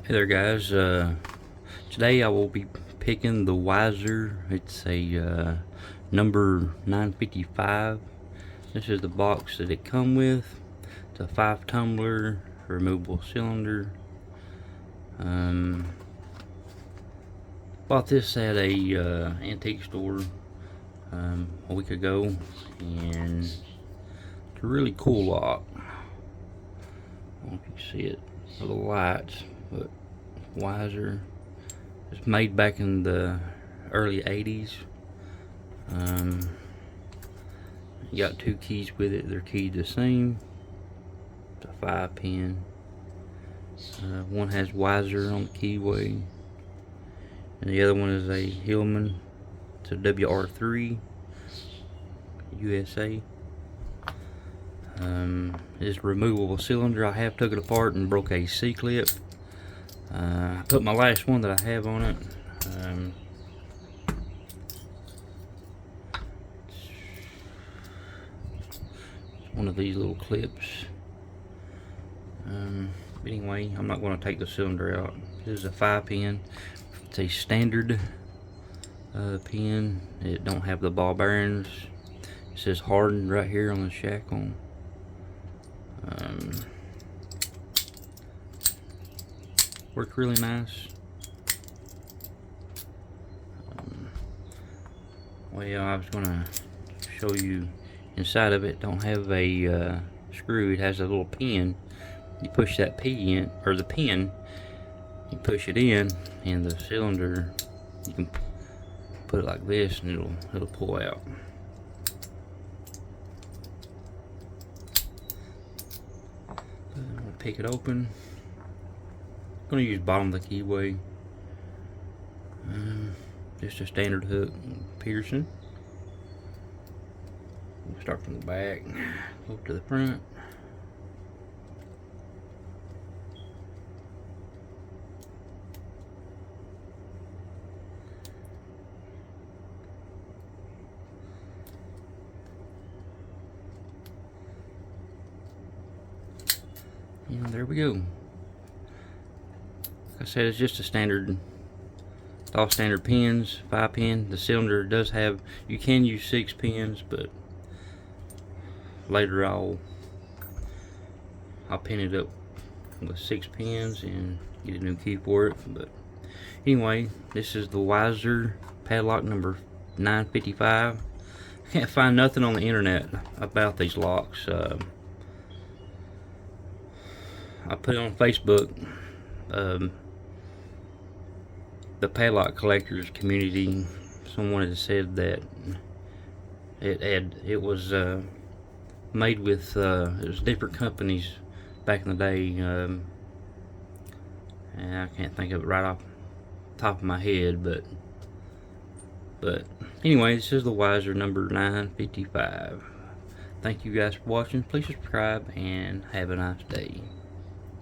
Hey there guys, today I will be picking the Weiser. It's a number 955. This is the box that it come with. It's a 5 tumbler removable cylinder. Bought this at a antique store a week ago, and it's a really cool lock. I don't know if you see it with the lights, but Weiser. It's made back in the early 80s. You got 2 keys with it. They're keyed the same. It's a 5-pin. One has Weiser on the keyway, and the other one is a Hillman. It's a WR3 USA. It's a removable cylinder. I have took it apart and broke a C-clip. I put my last one that I have on it. It's one of these little clips. But anyway, I'm not going to take the cylinder out. This is a 5-pin. It's a standard pin. It don't have the ball bearings. It says hardened right here on the shackle. Worked really nice. Well, I was gonna show you inside of it. Don't have a screw. It has a little pin. You push that pin, or the pin, you push it in, and the cylinder, you can put it like this, and it'll pull out. I'm gonna pick it open. I'm gonna use bottom of the keyway. Just a standard hook piercing. We'll start from the back, go to the front. And there we go. Like I said, it's just a standard, all standard pins, 5-pin. The cylinder does have, you can use 6 pins, but later I'll pin it up with 6 pins and get a new key for it. But anyway, this is the Weiser padlock number 955. I can't find nothing on the internet about these locks. I put it on Facebook. The padlock collectors community, someone had said that it was made with it was different companies back in the day, and I can't think of it right off the top of my head, but anyway, this is the Weiser number 955. Thank you guys for watching. Please subscribe and have a nice day.